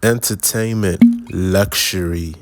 entertainment, luxury.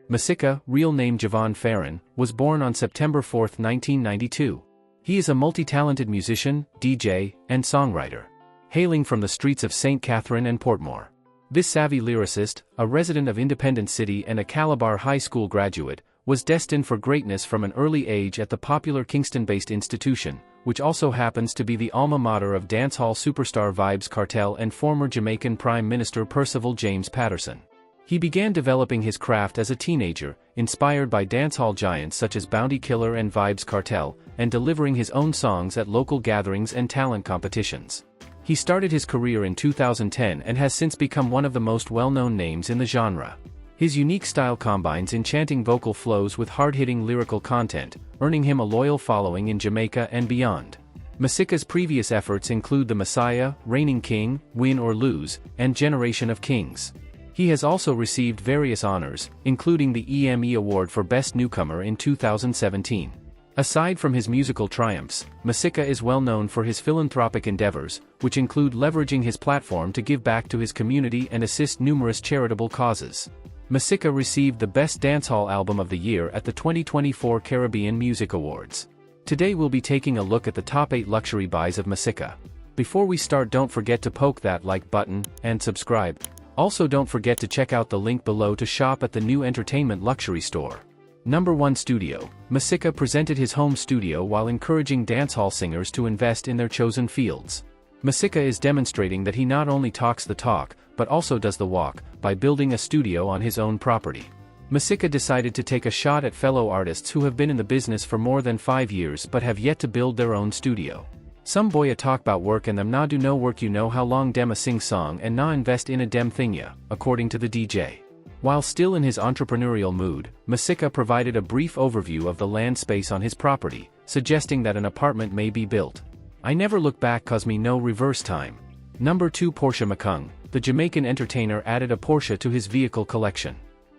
Masicka, real name Javaun Fearon, was born on September 4, 1992. He is a multi-talented musician, DJ, and songwriter. Hailing from the streets of St. Catherine and Portmore. This savvy lyricist, a resident of Independence City and a Calabar High School graduate, was destined for greatness from an early age at the popular Kingston-based institution, which also happens to be the alma mater of dancehall superstar Vybz Kartel and former Jamaican Prime Minister Percival James Patterson. He began developing his craft as a teenager, inspired by dancehall giants such as Bounty Killer and Vybz Kartel, and delivering his own songs at local gatherings and talent competitions. He started his career in 2010 and has since become one of the most well-known names in the genre. His unique style combines enchanting vocal flows with hard-hitting lyrical content, earning him a loyal following in Jamaica and beyond. Masicka's previous efforts include The Messiah, Reigning King, Win or Lose, and Generation of Kings. He has also received various honors, including the EME Award for Best Newcomer in 2017. Aside from his musical triumphs, Masicka is well known for his philanthropic endeavors, which include leveraging his platform to give back to his community and assist numerous charitable causes. Masicka received the Best Dancehall Album of the Year at the 2024 Caribbean Music Awards. Today we'll be taking a look at the top 8 luxury buys of Masicka. Before we start, don't forget to poke that like button and subscribe. Also don't forget to check out the link below to shop at the new entertainment luxury store. Number 1 Studio. Masicka presented his home studio while encouraging dancehall singers to invest in their chosen fields. Masicka is demonstrating that he not only talks the talk, but also does the walk, by building a studio on his own property. Masicka decided to take a shot at fellow artists who have been in the business for more than 5 years but have yet to build their own studio. Some boy a talk about work and them nah do no work, you know how long dem a sing song and nah invest in a dem thing ya, according to the DJ. While still in his entrepreneurial mood, Masicka provided a brief overview of the land space on his property, suggesting that an apartment may be built. I never look back cause me no reverse time. Number 2 Porsche Macung. The Jamaican entertainer added a Porsche to his vehicle collection.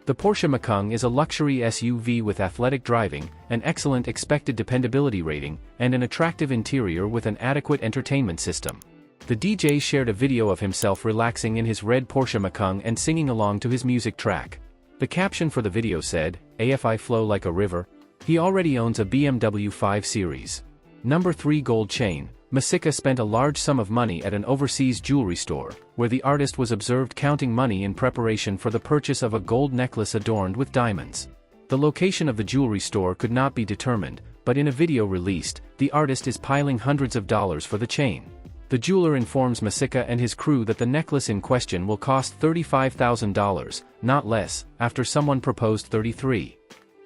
The Porsche Macung is a luxury SUV with athletic driving, an excellent expected dependability rating, and an attractive interior with an adequate entertainment system. The DJ shared a video of himself relaxing in his red Porsche Macung and singing along to his music track. The caption for the video said, "AFI flow like a river." He already owns a BMW 5 Series. Number 3 Gold Chain. Masicka spent a large sum of money at an overseas jewelry store, where the artist was observed counting money in preparation for the purchase of a gold necklace adorned with diamonds. The location of the jewelry store could not be determined, but in a video released, the artist is piling hundreds of dollars for the chain. The jeweler informs Masicka and his crew that the necklace in question will cost $35,000, not less, after someone proposed $33,000.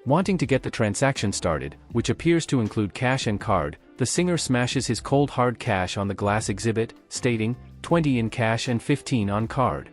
Wanting to get the transaction started, which appears to include cash and card, the singer smashes his cold hard cash on the glass exhibit, stating, "20 in cash and 15 on card."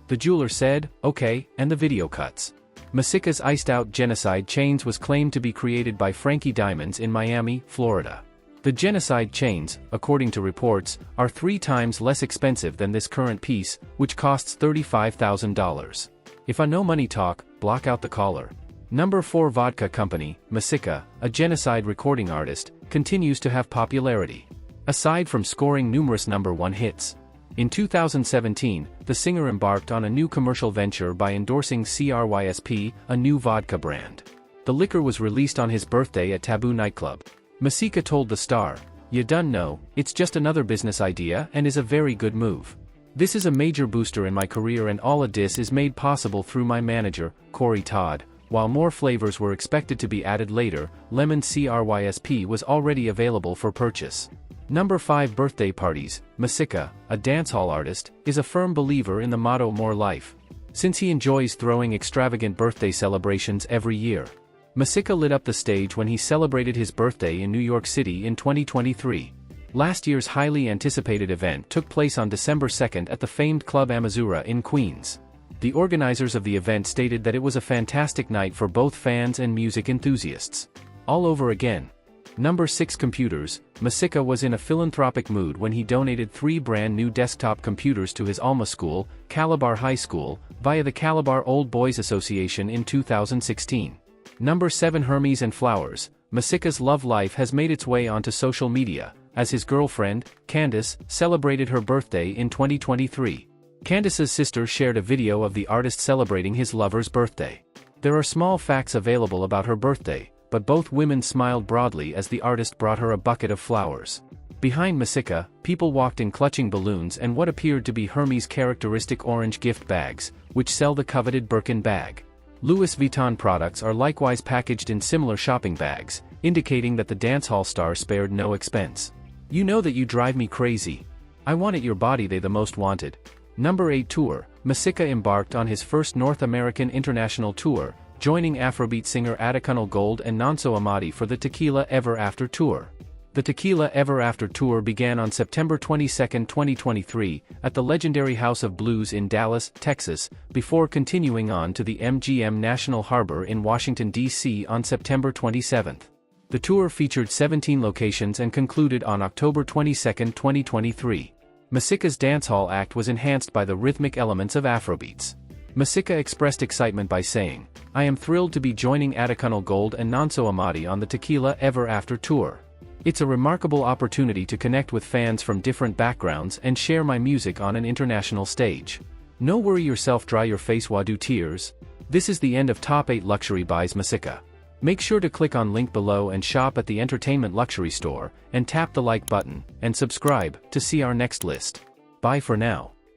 The jeweler said, "Okay," and the video cuts. Masicka's iced-out genocide chains was claimed to be created by Frankie Diamonds in Miami, Florida. The genocide chains, according to reports, are 3 times less expensive than this current piece, which costs $35,000. If I no money talk, block out the caller. Number 4 Vodka Company. Masicka, a genocide recording artist, continues to have popularity. Aside from scoring numerous number 1 hits. In 2017, the singer embarked on a new commercial venture by endorsing CRYSP, a new vodka brand. The liquor was released on his birthday at Taboo nightclub. Masicka told the Star, "You done know, it's just another business idea and is a very good move. This is a major booster in my career and all of this is made possible through my manager, Corey Todd." While more flavors were expected to be added later, Lemon CRYSP was already available for purchase. Number 5 Birthday Parties. Masicka, a dancehall artist, is a firm believer in the motto "More Life." Since he enjoys throwing extravagant birthday celebrations every year. Masicka lit up the stage when he celebrated his birthday in New York City in 2023. Last year's highly anticipated event took place on December 2nd at the famed Club Amazura in Queens. The organizers of the event stated that it was a fantastic night for both fans and music enthusiasts. All over again. Number 6 Computers. Masicka was in a philanthropic mood when he donated 3 brand new desktop computers to his alma school, Calabar High School, via the Calabar Old Boys Association in 2016. Number 7 Hermes and Flowers. Masicka's love life has made its way onto social media, as his girlfriend, Candace, celebrated her birthday in 2023. Candace's sister shared a video of the artist celebrating his lover's birthday. There are small facts available about her birthday, but both women smiled broadly as the artist brought her a bucket of flowers. Behind Masicka, people walked in clutching balloons and what appeared to be Hermes' characteristic orange gift bags, which sell the coveted Birkin bag. Louis Vuitton products are likewise packaged in similar shopping bags, indicating that the dancehall star spared no expense. You know that you drive me crazy. I want it your body they the most wanted. Number 8 Tour. Masicka embarked on his first North American international tour, joining Afrobeat singer Adekunle Gold and Nonso Amadi for the Tequila Ever After Tour. The Tequila Ever After Tour began on September 22, 2023, at the legendary House of Blues in Dallas, Texas, before continuing on to the MGM National Harbor in Washington, D.C. on September 27. The tour featured 17 locations and concluded on October 22, 2023. Masicka's dancehall act was enhanced by the rhythmic elements of Afrobeats. Masicka expressed excitement by saying, "I am thrilled to be joining Adekunle Gold and Nonso Amadi on the Tequila Ever After Tour. It's a remarkable opportunity to connect with fans from different backgrounds and share my music on an international stage. No worry yourself dry your face wadu tears." This is the end of Top 8 Luxury Buys Masicka. Make sure to click on link below and shop at the Entertainment Luxury store, and tap the like button, and subscribe, to see our next list. Bye for now.